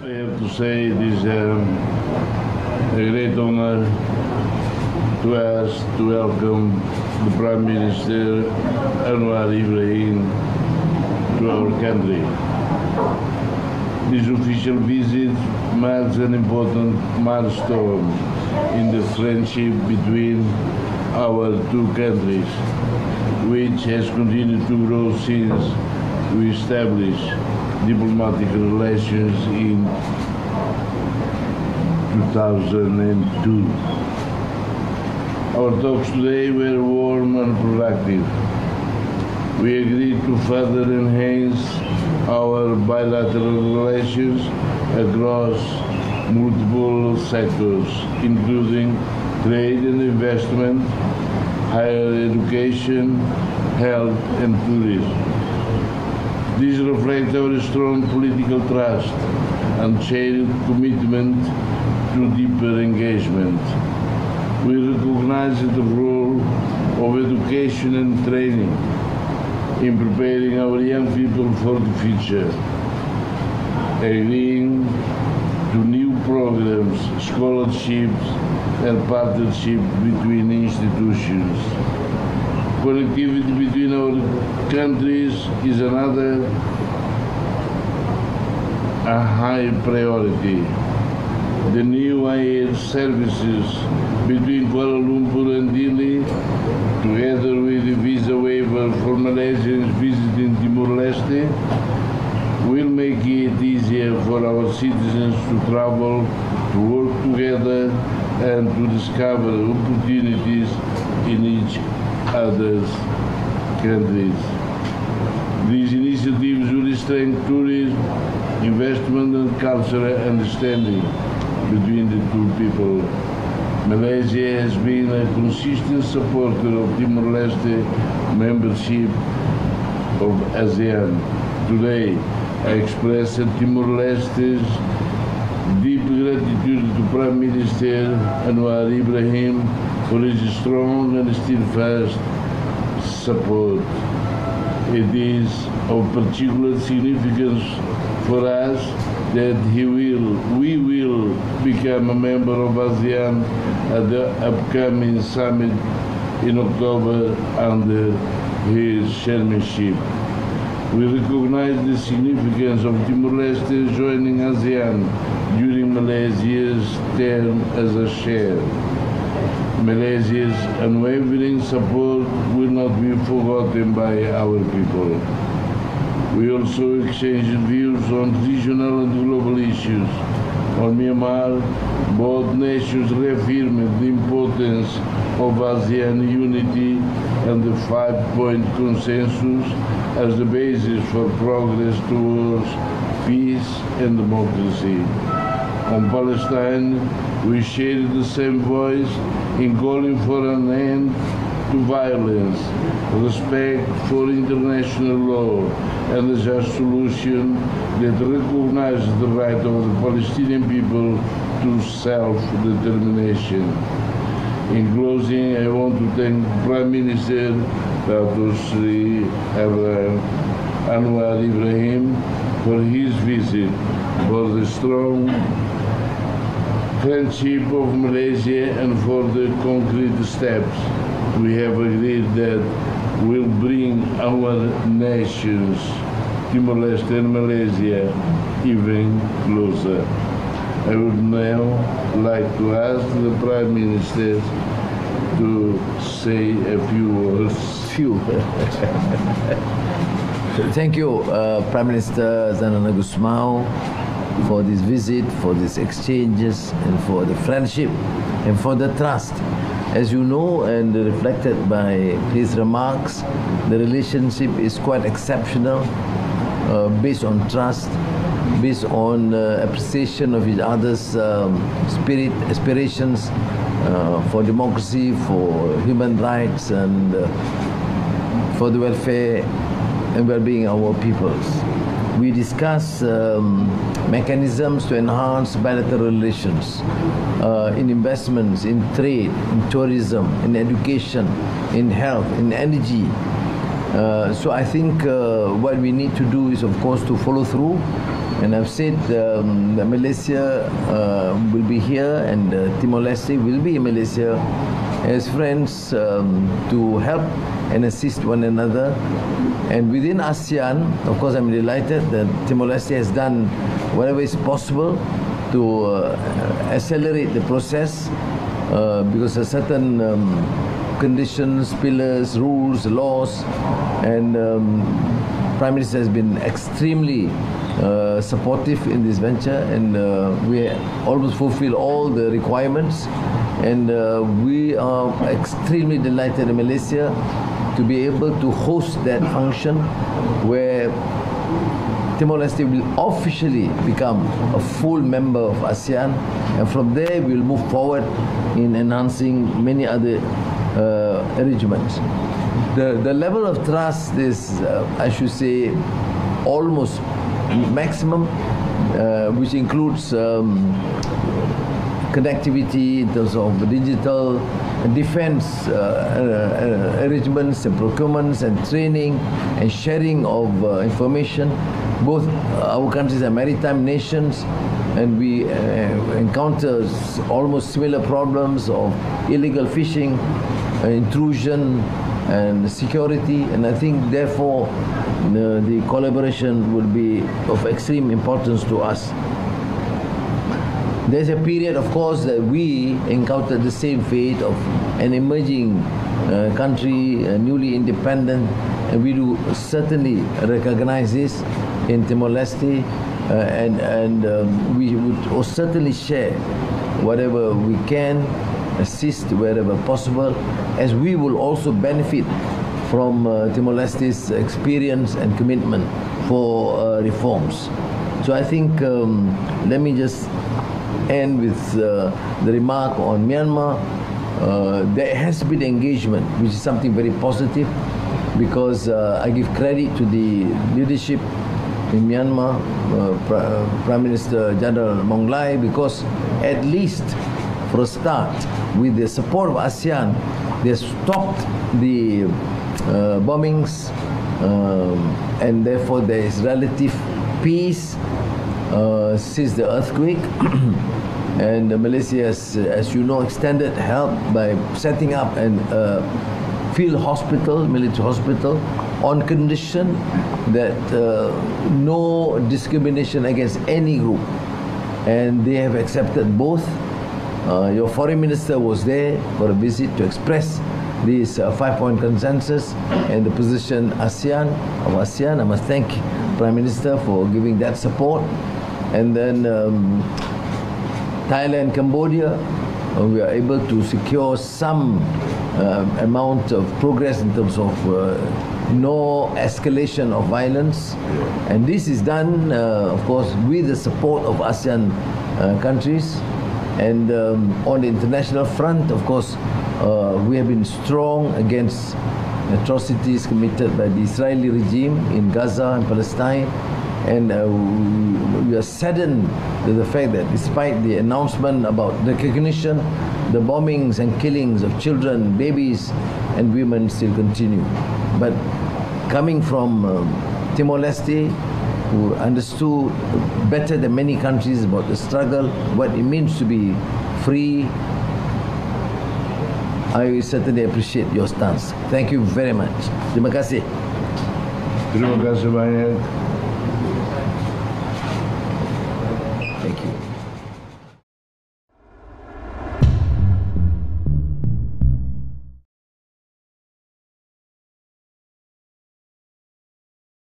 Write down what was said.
I have to say it is a great honor to us to welcome the Prime Minister Anwar Ibrahim to our country. This official visit marks an important milestone in the friendship between our two countries, which has continued to grow since we established diplomatic relations in 2002. Our talks today were warm and productive. We agreed to further enhance our bilateral relations across multiple sectors, including trade and investment, higher education, health, and tourism. This reflects our strong political trust and shared commitment to deeper engagement. We recognize the role of education and training in preparing our young people for the future, agreeing to new programs, scholarships, and partnerships between institutions. Connectivity between our countries is another a high priority. The new air services between Kuala Lumpur and Delhi, together with the visa waiver for Malaysians visiting Timor-Leste, will make it easier for our citizens to travel, to work together, and to discover opportunities in each other's countries. These initiatives will strengthen tourism, investment, and cultural understanding between the two people. Malaysia has been a consistent supporter of Timor-Leste membership of ASEAN. Today, I express Timor-Leste's deep gratitude to Prime Minister Anwar Ibrahim for his strong and steadfast support. It is of particular significance for us that we will become a member of ASEAN at the upcoming summit in October under his chairmanship. We recognize the significance of Timor-Leste joining ASEAN during Malaysia's term as a chair. Malaysia's unwavering support will not be forgotten by our people. We also exchanged views on regional and global issues. On Myanmar, both nations reaffirmed the importance of ASEAN unity and the five-point consensus as the basis for progress towards peace and democracy. On Palestine, we shared the same voice in calling for an end to violence, respect for international law, and a just solution that recognizes the right of the Palestinian people to self-determination. In closing, I want to thank Prime Minister Dr. Sri Anwar Ibrahim for his visit, for the strong friendship of Malaysia, and for the concrete steps we have agreed that will bring our nations, Timor-Leste and Malaysia, even closer. I would now like to ask the Prime Minister to say a few words. Thank you, Prime Minister Xanana Gusmao, for this visit, for these exchanges, and for the friendship, and for the trust. As you know, and reflected by his remarks, the relationship is quite exceptional, based on trust, based on appreciation of each other's spirit, aspirations for democracy, for human rights, and for the welfare and well-being of our peoples. We discuss mechanisms to enhance bilateral relations in investments, in trade, in tourism, in education, in health, in energy. So I think what we need to do is, of course, to follow through And I've said that Malaysia will be here, and Timor-Leste will be in Malaysia as friends to help and assist one another. And within ASEAN, of course, I'm delighted that Timor-Leste has done whatever is possible to accelerate the process because of certain conditions, pillars, rules, laws, and Prime Minister has been extremely supportive in this venture, and we almost fulfill all the requirements, and we are extremely delighted in Malaysia to be able to host that function where Timor-Leste will officially become a full member of ASEAN, and from there we'll move forward in enhancing many other arrangements. The level of trust is, I should say, almost maximum, which includes connectivity in terms of digital defense arrangements and procurements and training and sharing of information. Both our countries are maritime nations, and we encounter almost similar problems of illegal fishing, intrusion and security, and I think therefore the collaboration will be of extreme importance to us. There's a period, of course, that we encountered the same fate of an emerging country, newly independent, and we do certainly recognize this in Timor-Leste, and we would certainly share whatever we can, assist wherever possible, as we will also benefit from Timor-Leste's experience and commitment for reforms. So I think let me just end with the remark on Myanmar. There has been engagement, which is something very positive, because I give credit to the leadership in Myanmar, Prime Minister General Maung Lai, because at least for a start, with the support of ASEAN, they stopped the bombings, and therefore there is relative peace since the earthquake. And Malaysia has, as you know, extended help by setting up a field hospital, military hospital, on condition that no discrimination against any group. And they have accepted both. Your foreign minister was there for a visit to express this 5-point consensus and the position of ASEAN. I must thank Prime Minister for giving that support. And then Thailand, Cambodia, we are able to secure some amount of progress in terms of no escalation of violence. And this is done, of course, with the support of ASEAN countries. And on the international front, of course, we have been strong against atrocities committed by the Israeli regime in Gaza and Palestine. And we are saddened with the fact that despite the announcement about recognition, the bombings and killings of children, babies and women still continue. But coming from Timor-Leste, who understood better than many countries about the struggle, what it means to be free, I certainly appreciate your stance. Thank you very much. Terima kasih. Terima kasih banyak. Thank you.